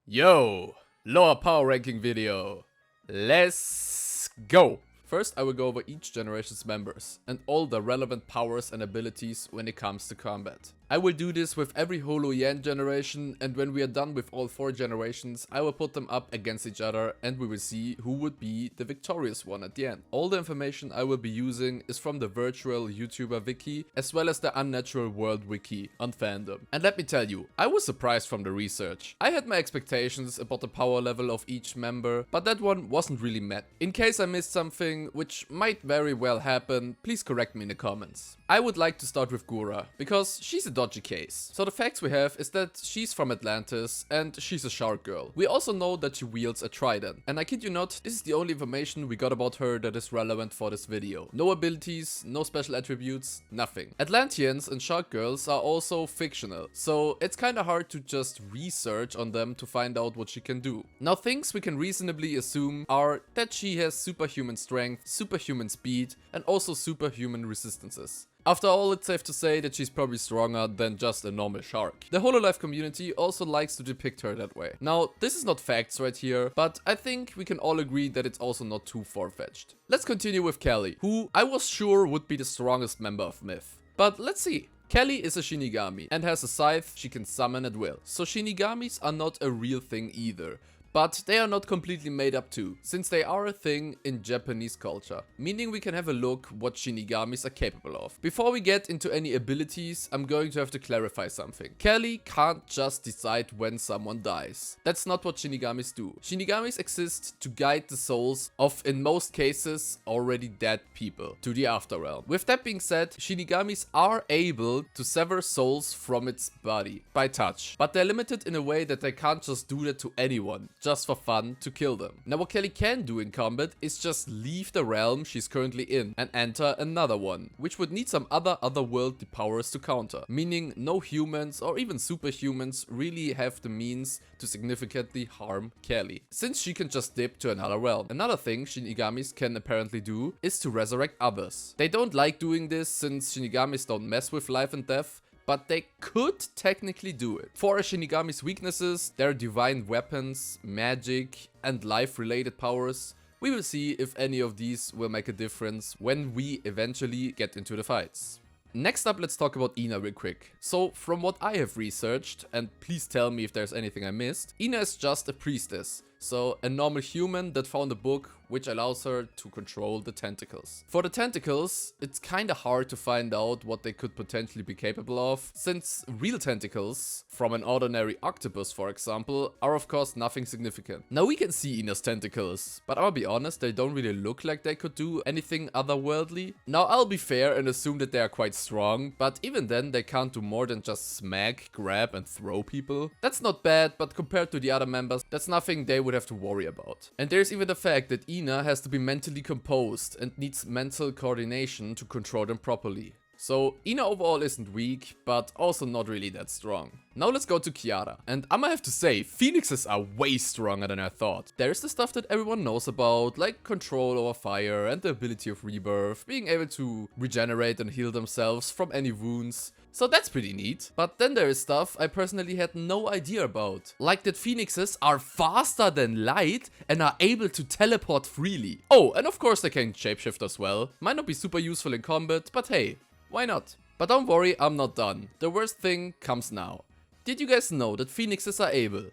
Yo, Lore Power Ranking video. Let's go! First, I will go over each generation's members and all the relevant powers and abilities when it comes to combat. I will do this with every HoloEN generation, and when we are done with all 4 generations, I will put them up against each other and we will see who would be the victorious one at the end. All the information I will be using is from the virtual YouTuber wiki as well as the Unnatural World wiki on fandom. And let me tell you, I was surprised from the research. I had my expectations about the power level of each member, but that one wasn't really met. In case I missed something, which might very well happen, please correct me in the comments. I would like to start with Gura, because she's a dodgy case. So the facts we have is that she's from Atlantis and she's a shark girl. We also know that she wields a trident. And I kid you not, this is the only information we got about her that is relevant for this video. No abilities, no special attributes, nothing. Atlanteans and shark girls are also fictional, so it's kinda hard to just research on them to find out what she can do. Now things we can reasonably assume are that she has superhuman strength, superhuman speed, and also superhuman resistances. After all, it's safe to say that she's probably stronger than just a normal shark. The Hololive community also likes to depict her that way. Now, this is not facts right here, but I think we can all agree that it's also not too far-fetched. Let's continue with Kelly, who I was sure would be the strongest member of Myth. But let's see. Kelly is a Shinigami and has a scythe she can summon at will. So Shinigamis are not a real thing either. But they are not completely made up too, since they are a thing in Japanese culture, meaning we can have a look what Shinigamis are capable of. Before we get into any abilities, I'm going to have to clarify something. Kelly can't just decide when someone dies. That's not what Shinigamis do. Shinigamis exist to guide the souls of, in most cases, already dead people to the afterrealm. With that being said, Shinigamis are able to sever souls from its body by touch, but they're limited in a way that they can't just do that to anyone, just for fun to kill them. Now what Kelly can do in combat is just leave the realm she's currently in and enter another one, which would need some otherworldly powers to counter, meaning no humans or even superhumans really have the means to significantly harm Kelly, since she can just dip to another realm. Another thing Shinigamis can apparently do is to resurrect others. They don't like doing this since Shinigamis don't mess with life and death, but they could technically do it. For a Shinigami's weaknesses, their divine weapons, magic, and life-related powers. We will see if any of these will make a difference when we eventually get into the fights. Next up, let's talk about Ina real quick. So, from what I have researched, and please tell me if there's anything I missed, Ina is just a priestess. So, a normal human that found a book which allows her to control the tentacles. For the tentacles, it's kinda hard to find out what they could potentially be capable of, since real tentacles, from an ordinary octopus for example, are of course nothing significant. Now we can see Ina's tentacles, but I'll be honest, they don't really look like they could do anything otherworldly. Now I'll be fair and assume that they are quite strong, but even then they can't do more than just smack, grab and throw people. That's not bad, but compared to the other members, that's nothing they would have to worry about. And there's even the fact that Ina has to be mentally composed and needs mental coordination to control them properly. So Ina overall isn't weak, but also not really that strong. Now let's go to Kiara. And I'ma have to say, phoenixes are way stronger than I thought. There's the stuff that everyone knows about, like control over fire and the ability of rebirth, being able to regenerate and heal themselves from any wounds. So that's pretty neat. But then there is stuff I personally had no idea about. Like that phoenixes are faster than light and are able to teleport freely. Oh, and of course they can shapeshift as well. Might not be super useful in combat, but hey, why not? But don't worry, I'm not done. The worst thing comes now. Did you guys know that phoenixes are able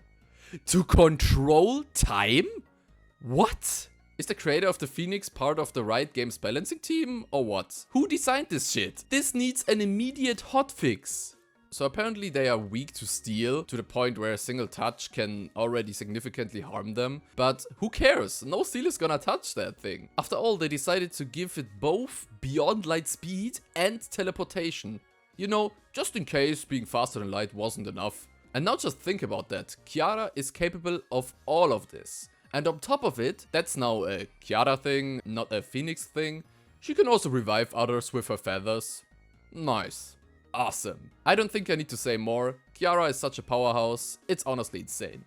to control time? What? Is the creator of the Phoenix part of the Riot Games balancing team or what? Who designed this shit? This needs an immediate hotfix. So apparently they are weak to steel to the point where a single touch can already significantly harm them. But who cares? No steel is gonna touch that thing. After all, they decided to give it both beyond light speed and teleportation. You know, just in case being faster than light wasn't enough. And now just think about that. Kiara is capable of all of this. And on top of it, that's now a Kiara thing, not a Phoenix thing. She can also revive others with her feathers. Nice. Awesome. I don't think I need to say more. Kiara is such a powerhouse, it's honestly insane.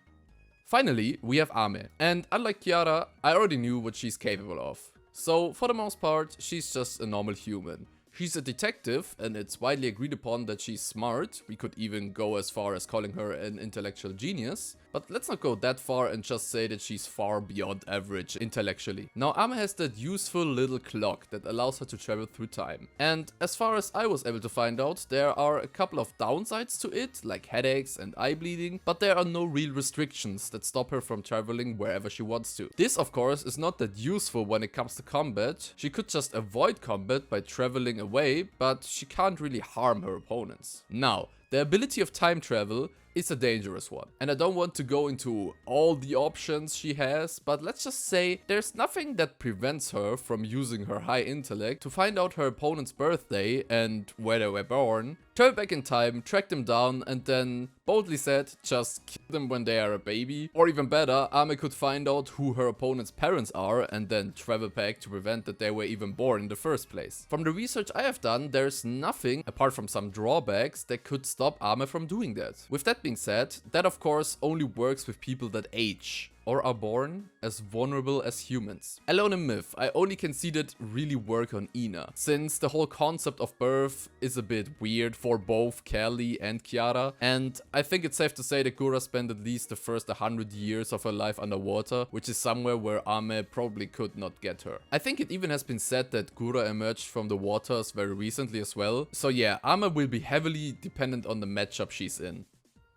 Finally, we have Ame. And unlike Kiara, I already knew what she's capable of. So for the most part, she's just a normal human. She's a detective, and it's widely agreed upon that she's smart. We could even go as far as calling her an intellectual genius. But let's not go that far and just say that she's far beyond average intellectually. Now Ame has that useful little clock that allows her to travel through time. And as far as I was able to find out, there are a couple of downsides to it, like headaches and eye bleeding, but there are no real restrictions that stop her from traveling wherever she wants to. This of course is not that useful when it comes to combat. She could just avoid combat by traveling away, but she can't really harm her opponents. Now, the ability of time travel is a dangerous one. And I don't want to go into all the options she has, but let's just say there's nothing that prevents her from using her high intellect to find out her opponent's birthday and where they were born, travel back in time, track them down, and then, boldly said, just kill them when they are a baby. Or even better, Ame could find out who her opponent's parents are and then travel back to prevent that they were even born in the first place. From the research I have done, there's nothing, apart from some drawbacks, that could stop Ame from doing that. With that being said, that of course only works with people that age or are born as vulnerable as humans. Alone in myth, I only can see that really work on Ina, since the whole concept of birth is a bit weird for both Callie and Kiara, and I think it's safe to say that Gura spent at least the first 100 years of her life underwater, which is somewhere where Ame probably could not get her. I think it even has been said that Gura emerged from the waters very recently as well, so yeah, Ame will be heavily dependent on the matchup she's in.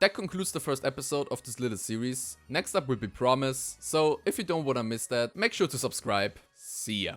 That concludes the first episode of this little series. Next up will be Promise, so if you don't wanna miss that, make sure to subscribe. See ya.